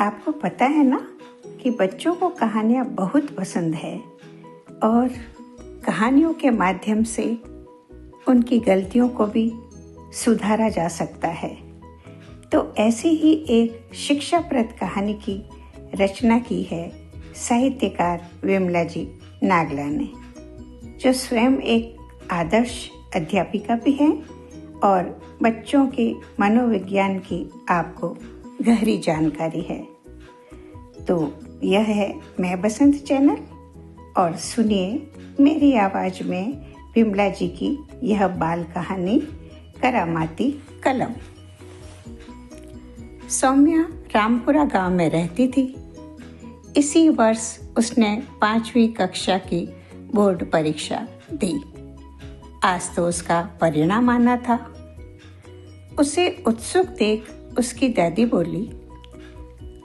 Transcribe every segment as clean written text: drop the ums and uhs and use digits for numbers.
आपको पता है ना कि बच्चों को कहानियाँ बहुत पसंद है और कहानियों के माध्यम से उनकी गलतियों को भी सुधारा जा सकता है। तो ऐसी ही एक शिक्षाप्रद कहानी की रचना की है साहित्यकार विमला जी नागला ने, जो स्वयं एक आदर्श अध्यापिका भी हैं और बच्चों के मनोविज्ञान की आपको गहरी जानकारी है। तो यह है मैं बसंत चैनल और सुनिए मेरी आवाज में विमला जी की यह बाल कहानी करामाती कलम। सौम्या रामपुरा गांव में रहती थी। इसी वर्ष उसने 5वीं कक्षा की बोर्ड परीक्षा दी। आज तो उसका परिणाम आना था। उसे उत्सुक देख उसकी दादी बोली,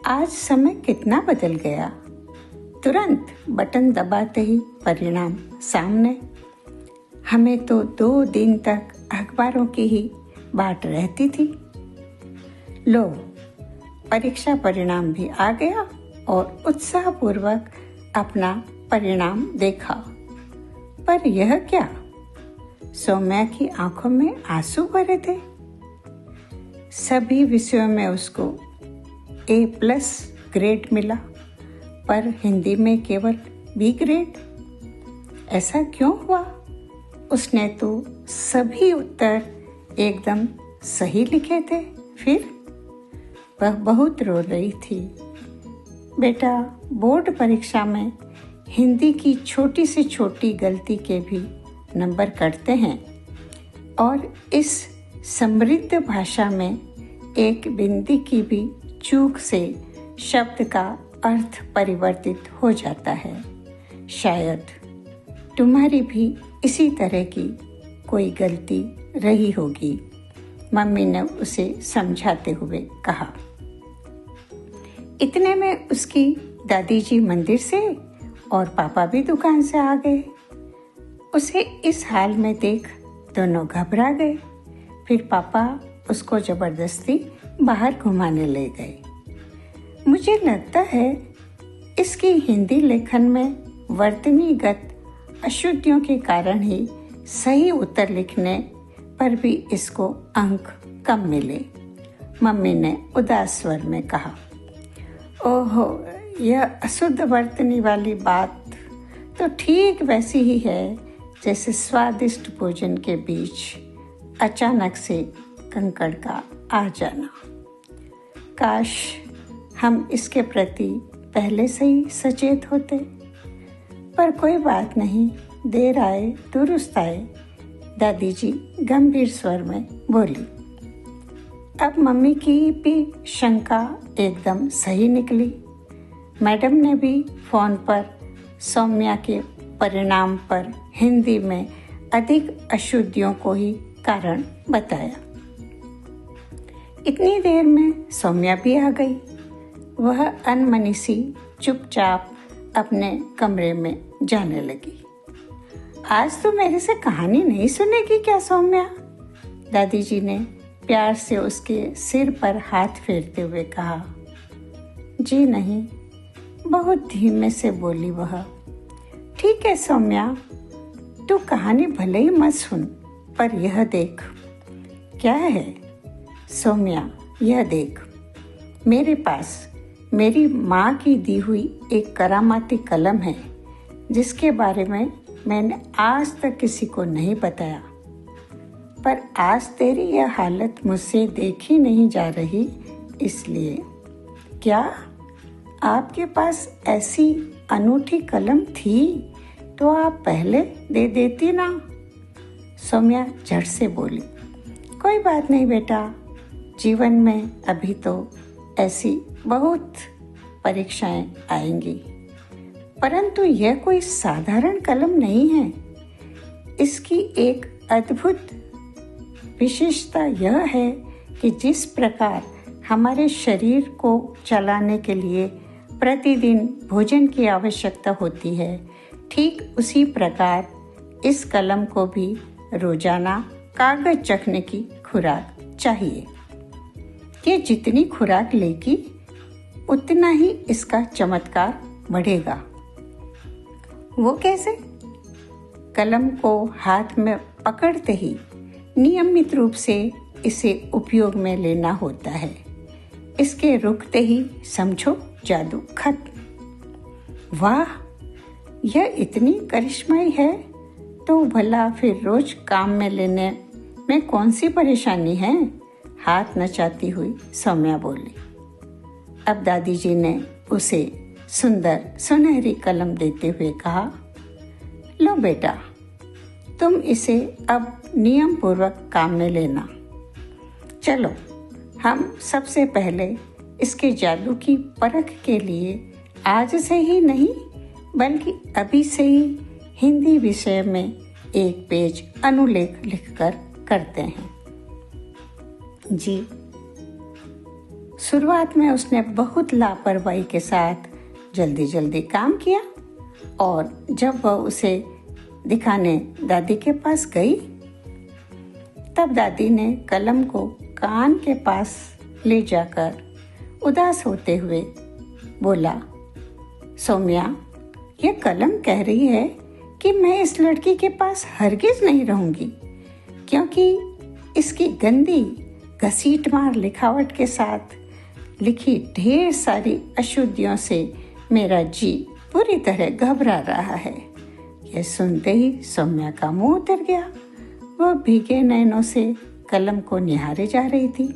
आज समय कितना बदल गया। तुरंत बटन दबाते ही परिणाम सामने। हमें तो 2 दिन तक अखबारों की ही बाट रहती थी। लो, परीक्षा परिणाम भी आ गया और उत्साहपूर्वक अपना परिणाम देखा। पर यह क्या? सौम्या की आंखों में आंसू भरे थे। सभी विषयों में उसको A+ ग्रेड मिला, पर हिंदी में केवल B ग्रेड। ऐसा क्यों हुआ? उसने तो सभी उत्तर एकदम सही लिखे थे। फिर वह बहुत रो रही थी। बेटा, बोर्ड परीक्षा में हिंदी की छोटी से छोटी गलती के भी नंबर कटते हैं और इस समृद्ध भाषा में एक बिंदी की भी चूक से शब्द का अर्थ परिवर्तित हो जाता है। शायद तुम्हारी भी इसी तरह की कोई गलती रही होगी, मम्मी ने उसे समझाते हुए कहा। इतने में उसकी दादी जी मंदिर से और पापा भी दुकान से आ गए। उसे इस हाल में देख दोनों घबरा गए। फिर पापा उसको जबरदस्ती बाहर घुमाने ले गए। मुझे लगता है इसकी हिंदी लेखन में वर्तनीगत अशुद्धियों के कारण ही सही उत्तर लिखने पर भी इसको अंक कम मिले, मम्मी ने उदास स्वर में कहा। ओहो, यह अशुद्ध वर्तनी वाली बात तो ठीक वैसी ही है जैसे स्वादिष्ट भोजन के बीच अचानक से कंकड़ का आ जाना। काश हम इसके प्रति पहले से ही सचेत होते। पर कोई बात नहीं, देर आए दुरुस्त आए, दादी जी गंभीर स्वर में बोली। अब मम्मी की भी शंका एकदम सही निकली। मैडम ने भी फोन पर सौम्या के परिणाम पर हिंदी में अधिक अशुद्धियों को ही कारण बताया। इतनी देर में सौम्या भी आ गई। वह अनमनी सी चुपचाप अपने कमरे में जाने लगी। आज तो मेरे से कहानी नहीं सुनेगी क्या सौम्या? दादी जी ने प्यार से उसके सिर पर हाथ फेरते हुए कहा। जी नहीं, बहुत धीमे से बोली वह। ठीक है सौम्या, तू कहानी भले ही मत सुन, पर यह देख। क्या है सौम्या? यह देख, मेरे पास मेरी माँ की दी हुई एक करामाती कलम है जिसके बारे में मैंने आज तक किसी को नहीं बताया। पर आज तेरी यह हालत मुझसे देखी नहीं जा रही, इसलिए। क्या आपके पास ऐसी अनूठी कलम थी तो आप पहले दे देती ना? सौम्या झट से बोली। कोई बात नहीं बेटा, जीवन में अभी तो ऐसी बहुत परीक्षाएं आएंगी, परंतु यह कोई साधारण कलम नहीं है। इसकी एक अद्भुत विशेषता यह है कि जिस प्रकार हमारे शरीर को चलाने के लिए प्रतिदिन भोजन की आवश्यकता होती है, ठीक उसी प्रकार इस कलम को भी रोजाना कागज चखने की खुराक चाहिए। ये जितनी खुराक लेगी उतना ही इसका चमत्कार बढ़ेगा। वो कैसे? कलम को हाथ में पकड़ते ही नियमित रूप से इसे उपयोग में लेना होता है। इसके रुकते ही समझो जादू खत्म। वाह, यह इतनी करिश्माई है तो भला फिर रोज काम में लेने में कौन सी परेशानी है? हाथ नचाती हुई सौम्या बोली। अब दादी जी ने उसे सुंदर सुनहरी कलम देते हुए कहा, लो बेटा, तुम इसे अब नियम पूर्वक काम में लेना। चलो, हम सबसे पहले इसके जादू की परख के लिए आज से ही नहीं बल्कि अभी से ही हिंदी विषय में एक पेज अनुलेख लिखकर करते हैं। जी। शुरुआत में उसने बहुत लापरवाही के साथ जल्दी जल्दी काम किया और जब वह उसे दिखाने दादी के पास गई तब दादी ने कलम को कान के पास ले जाकर उदास होते हुए बोला, सौम्या, यह कलम कह रही है कि मैं इस लड़की के पास हरगिज नहीं रहूंगी क्योंकि इसकी गंदी घसीटमार लिखावट के साथ लिखी ढेर सारी अशुद्धियों से मेरा जी पूरी तरह घबरा रहा है। यह सुनते ही सौम्या का मुंह उतर गया। वह भीगे नैनों से कलम को निहारे जा रही थी।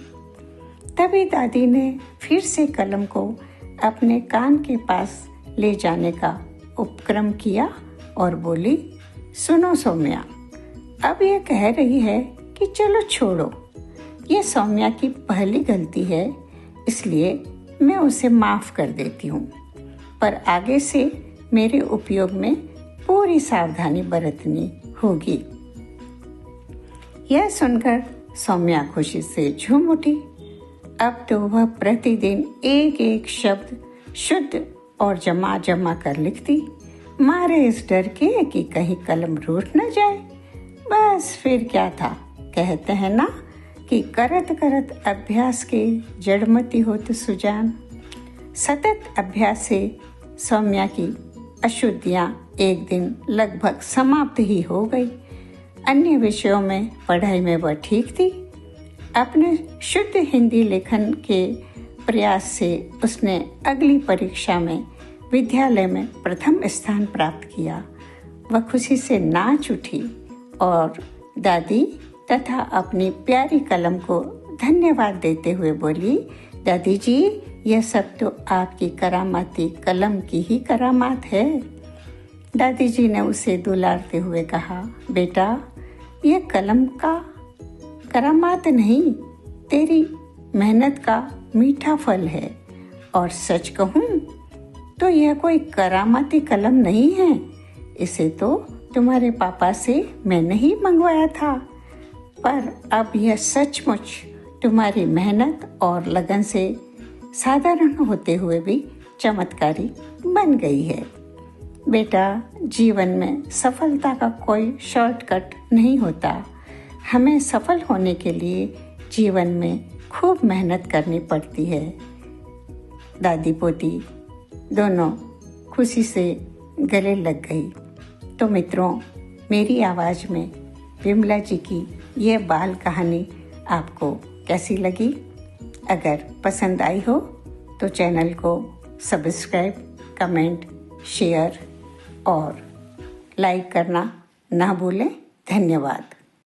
तभी दादी ने फिर से कलम को अपने कान के पास ले जाने का उपक्रम किया और बोली, सुनो सौम्या, अब यह कह रही है कि चलो छोड़ो, यह सौम्या की पहली गलती है, इसलिए मैं उसे माफ कर देती हूँ, पर आगे से मेरे उपयोग में पूरी सावधानी बरतनी होगी। यह सुनकर सौम्या खुशी से झूम उठी। अब तो वह प्रतिदिन एक एक शब्द शुद्ध और जमा जमा कर लिखती, मारे इस डर के कि कहीं कलम रूठ न जाए। बस फिर क्या था, कहते हैं ना कि करत करत अभ्यास के जड़मती होत सुजान। सतत अभ्यास से सौम्या की अशुद्धियाँ एक दिन लगभग समाप्त ही हो गई। अन्य विषयों में पढ़ाई में वह ठीक थी। अपने शुद्ध हिंदी लेखन के प्रयास से उसने अगली परीक्षा में विद्यालय में प्रथम स्थान प्राप्त किया। वह खुशी से नाच उठी और दादी तथा अपनी प्यारी कलम को धन्यवाद देते हुए बोली, दादी जी, यह सब तो आपकी करामाती कलम की ही करामात है। दादी जी ने उसे दुलारते हुए कहा, बेटा, यह कलम का करामात नहीं, तेरी मेहनत का मीठा फल है। और सच कहूँ तो यह कोई करामाती कलम नहीं है, इसे तो तुम्हारे पापा से मैंने ही मंगवाया था, पर अब यह सचमुच तुम्हारी मेहनत और लगन से साधारण होते हुए भी चमत्कारी बन गई है। बेटा, जीवन में सफलता का कोई शॉर्टकट नहीं होता। हमें सफल होने के लिए जीवन में खूब मेहनत करनी पड़ती है। दादी पोती दोनों खुशी से गले लग गई। तो मित्रों, मेरी आवाज़ में विमला जी की यह बाल कहानी आपको कैसी लगी? अगर पसंद आई हो तो चैनल को सब्सक्राइब, कमेंट, शेयर और लाइक करना ना भूलें। धन्यवाद।